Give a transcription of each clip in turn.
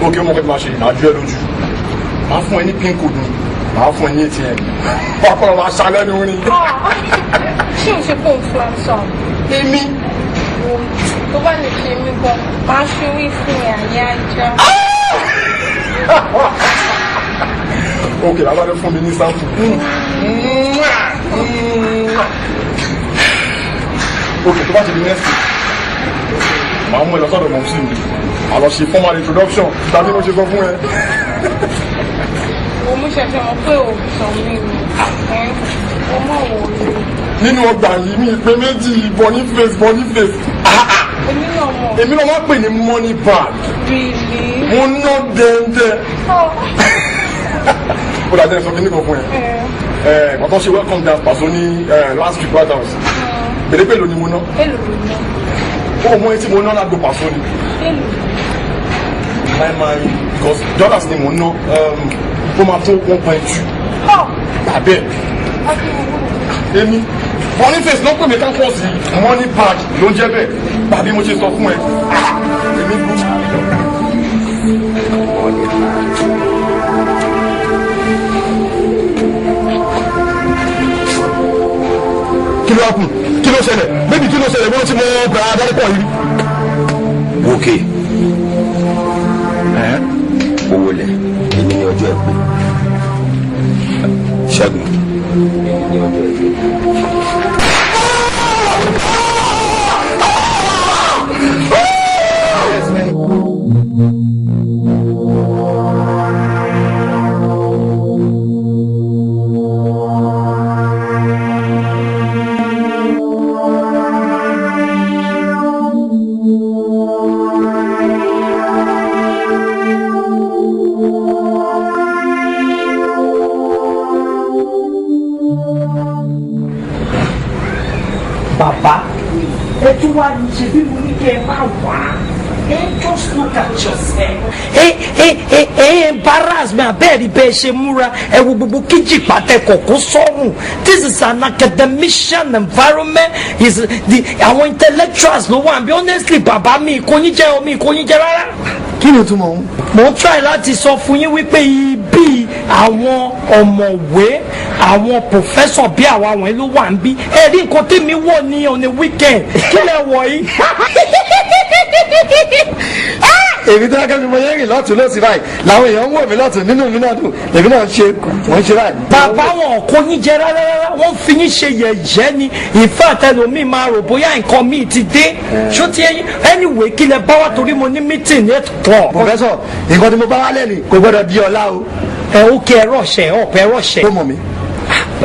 òkè ọmọ kẹfì máa ṣe ìnájú ẹ lójú máa fún ẹ ní pin code ni máa fún ẹ ní ATM wàá kọ́ ọ máa ṣalẹ́ ní orin. ṣé o ṣe fún òfin ọ̀sán. èmi. tó bá lè ṣe mí gan máa ṣe wí fún ẹ àyè ajá. òkè lábàdé fún mi ní sáfù. òkè tó bá ti di next week màá mú ẹ lọ sọ́dọ̀ mọ̀ sí mi àlọ́ ṣe formal introduction tàbí mo ṣe sọ fún ẹ. mo ṣẹ̀ṣẹ̀ mọ̀ pé òòsàn mi ni mo mọ̀ wò ó. nínú ọgbà yìí mi ìpè méjì Boniface èmi náà máa pè ní money bag. mo ná dẹ́ndẹ́. ó dàjẹ́ ìsọ kí ní kan fún ẹ. pàtó ṣe welcome dance pàṣọ ní last week white house. bèrè pé èlò ni mo ná. ó mọ etí mo ná lágbo pàṣọ ni. because dollars ni mo ná ó máa tó 1.2. tàbẹ́ èmi Boniface ló pè mí kápọ́ọ̀sì money bag ló ń jẹ́ bẹ́ẹ̀ tàbí mo ṣe sọ fún ẹ èmi gbó. kí ló kù kí ló ṣẹlẹ̀ bébí kí ló ṣẹlẹ̀ bó ti mọ ọgbà adarí pọ̀ yìí. wókè owó lẹ èmi ní ọjọ́ ẹ pé Ṣẹ́gun èmi ní ọjọ́ ẹ pé. Bàbá ẹ tún wá ní ṣe bí mo ní kí ẹ máa wá just look at yourself. Embarrass me abẹ́ẹ̀rí bẹ́ẹ̀ ṣe múra ẹ wo gbogbo kíjì pàtẹ́kọ̀ kó sọ́run. This is an academician environment is the àwọn intellectuals ló wà bí honestly bàbá mi kò ní jẹ́ omi kò ní jẹ́ rárá. kí ni o tún mọ̀ ọ́n. mo ń try láti sọ fún yín wípé ibi àwọn ọ̀mọ̀wé àwọn professor bí àwa wọ̀nyí ló wà ń bí ẹ rí nǹkan tèmi wọ̀ ní on a weekend kí lẹ wọ̀ yìí. èmi tó kẹ́kẹ́ mi mo yẹ́ rìn lọ́tún lọ́sí báyìí làwọn èèyàn ń wò mí lọ́tún nínú mi náà dùn èmi náà wọ́n ṣe báyìí. bàbá wọn kò ní jẹ rárá wọ́n fi yín ṣe yẹ̀yẹ́ ni ìfẹ́ àtẹlómi máa rò bóyá nǹkan míì ti dé ṣó ti ẹyin anyway kí lẹ bá wa torí mo ní meeting ní 8:00. professor nǹkan tí mo bá wá lẹ́nu kò gbọ́dọ̀ di ọ̀la o. ẹ ó kí ẹ rọ̀ṣẹ̀ ọ̀pẹ rọ̀ṣẹ̀. tó mọ̀ mi.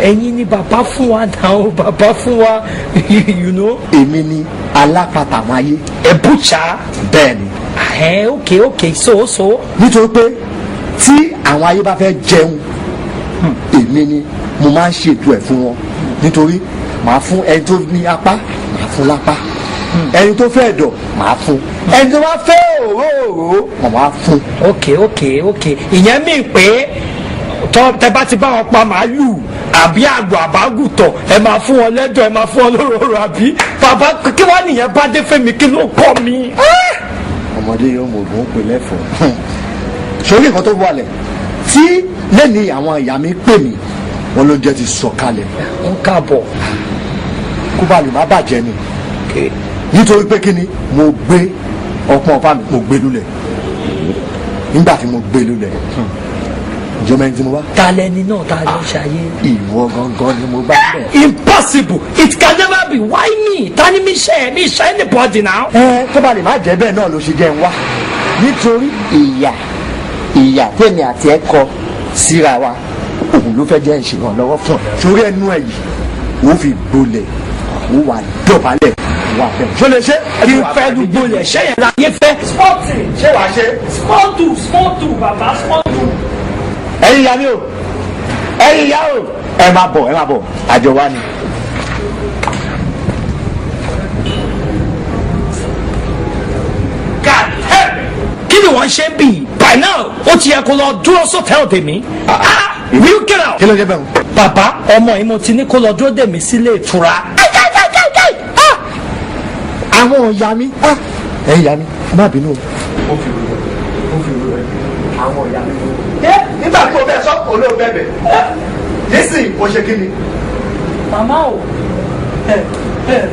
ẹ̀yin ni bàbá fún wa náà bàbá fún wa you know. èmi ni alápatà àwọn ayé. ẹ bùchà. bẹ́ẹ̀ ni. ok so. nítorí pé tí àwọn ayé bá fẹ́ jẹun èmi ni mo máa ń ṣètò ẹ̀ fún wọn nítorí màá fún ẹni tó ní apá màá fún lápá ẹni tó fẹ́ ẹ̀dọ̀ màá fún ẹni tó bá fẹ́ òróró màá fún. ok ìyẹn mi pé tẹ bá ti bá wọn pa màálù àbí àgbò àbágùtọ̀ ẹ máa fún wọn lẹ́dọ̀ ẹ máa fún wọn lóróró àbí bàbá kí wàá nìyẹn bá dé fẹ́mi kí ló kọ́ mi. ọmọdé yóò mọ ògùn pè lẹ́fọ̀ọ́ sórí nǹkan tó wọlé tí lẹ́ni àwọn ìyá mi pè mí wọn ló jẹ́ ti sọ̀kalẹ̀ ń káàbọ̀ kó bá lè má bàjẹ́ ni nítorí pé kí ni mo gbé ọpọ́n ọ̀pá mi mo gbé lulẹ̀ nígbà tí mo gbé lulẹ̀ ìjọba ẹni tí mo bá. ta lẹni náà ta ló ṣayé. ìwọ gangan ni mo bá bẹ̀. impossible it can never be why me ta ni mi ṣe anybody now. tó bá lè má jẹ́ bẹ́ẹ̀ náà ló ṣe jẹ́ ń wá nítorí ìyà tèmi àti ẹ kọ síra wa òun ló fẹ́ jẹ́ ìṣèrànlọ́wọ́ fún ọ torí ẹnu ẹ̀ yìí ó fi gbolẹ̀ ó wà dọ̀bálẹ̀ wà bẹ́ẹ̀. ṣó lè ṣe. kí n fẹ́ lu gbolẹ̀ ṣé yẹn láyé fẹ́. sporting ṣé wàá ṣe. small two baba small two. ẹ̀yin ìyá mi o ẹ̀yin ìyá o ẹ máa bọ̀ àjọ wa ni. kí ni wọ́n ṣe bí by now ó ti yẹ kó lọ dúró sọ́tẹ́ẹ̀lì tèmi. will you get out. kí ló dé bẹ́ẹ̀ o. bàbá ọmọ yìí mo ti ní kó lọ dúró dè mí sílé ìtura. àwọn ìyá mi ẹ̀yin ìyá mi má bínú o. olóòbẹ̀bẹ̀ nísìnyí o ṣe kí ni. màmá o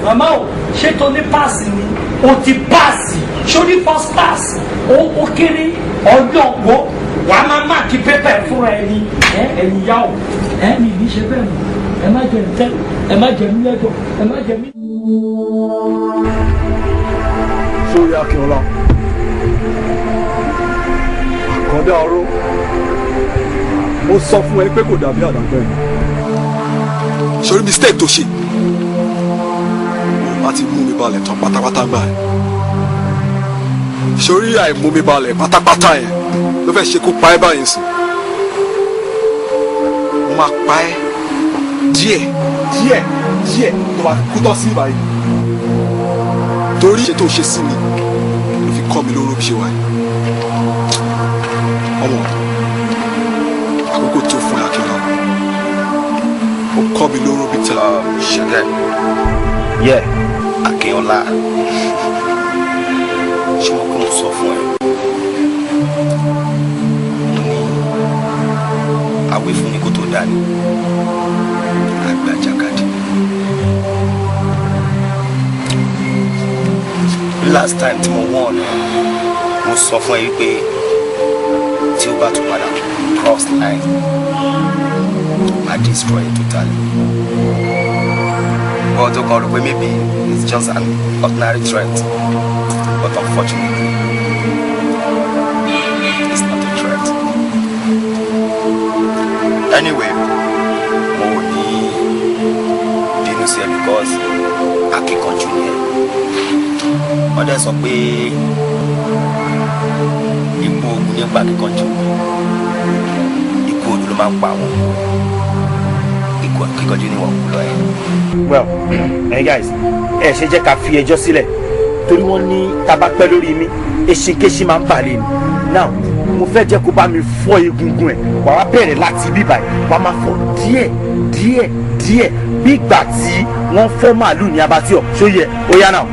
màmá o ṣé tó ní páàsì ni o ti páàsì ṣó ní first class ó kéré ọjọ́ wo wà á máa máàkì pépà fúnra ẹni ẹ̀yìn yá o mi ní ṣe bẹ́ẹ̀ mọ́ ẹ má jẹ ntẹ́ ẹ má jẹ mí lẹ́jọ́ ẹ má jẹ mí. sórí Akínọlá àkàndá ọ̀rọ̀ mo sọ fún ẹ pé kò dàbí àdàpẹ́ sórí mistake tó ṣe o láti mú mi balẹ̀ tán pátápátá gbà ẹ́ sórí àìmú mi balẹ̀ pátápátá yẹn ló fẹ́ ṣe kó pa ẹ́ báyìí sùn mo máa pa ẹ́ díẹ̀ tó máa kú tọ́ sí báyìí torí ṣe tó ṣe sí mi ló fi kọ́ mi lóró bí ṣe wáyé ọmọ àkókò tó fún ẹ Akínọlá ó kọ́ mi lóró bí tẹ́lẹ̀. ṣẹlẹ̀ yẹ Akínọlá ṣé wọn kò mọ sọ fún ẹ mo ní àwé fún mi kó tó dání àgbà jàkadì last time tí mo wọ́n mo sọ fún ẹ wípé tí ó bá tún padà cross line ma destroy it totally but o kàn rò pé maybe it's just an ordinary threat but unfortunately it's not a threat anyway mo ní bínú sí ẹ because akíkanjú ni ẹ wọ́n dẹ̀ sọ pé ipò ogun nípa akíkanjú ikú odò ló máa ń pa wọn ikú akíkanjú ni wọ́n kú lọ ẹ. well hey guys ẹ ṣe jẹ́ ká fi ẹjọ́ sílẹ̀ torí wọ́n ní tabapẹ́ lórí mi eṣinkéṣin máa ń balẹ̀ ni now mo fẹ́ jẹ́ kó bá mi fọ́ egungun ẹ̀ wà á bẹ̀rẹ̀ láti ibi báyìí wà á máa fọ́ díẹ̀ bí ìgbà tí wọ́n fọ́ màálù ní abatíọ̀ ṣó yẹ ó yá náà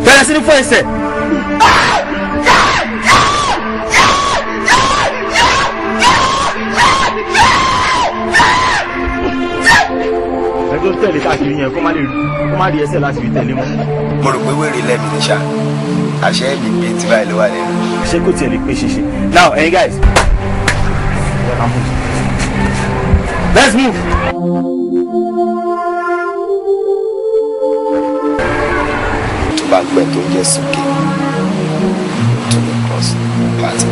bẹ̀rẹ̀ sí ní fọ́ ẹsẹ̀. ẹgbẹ́ tẹ̀lé káàkiri yẹn kó má rí ẹsẹ̀ láti fi tẹ̀lé mọ́. mo rò pé wèrè lẹ́mìí ní ṣá àṣẹ ẹ̀mí bíi tí báyìí ló wà lẹ́nu. ṣé kò tiẹ̀ lè pé ṣíṣe now hey guys let's move. tó bá gbẹ tó jẹ sókè tó lè cross láti.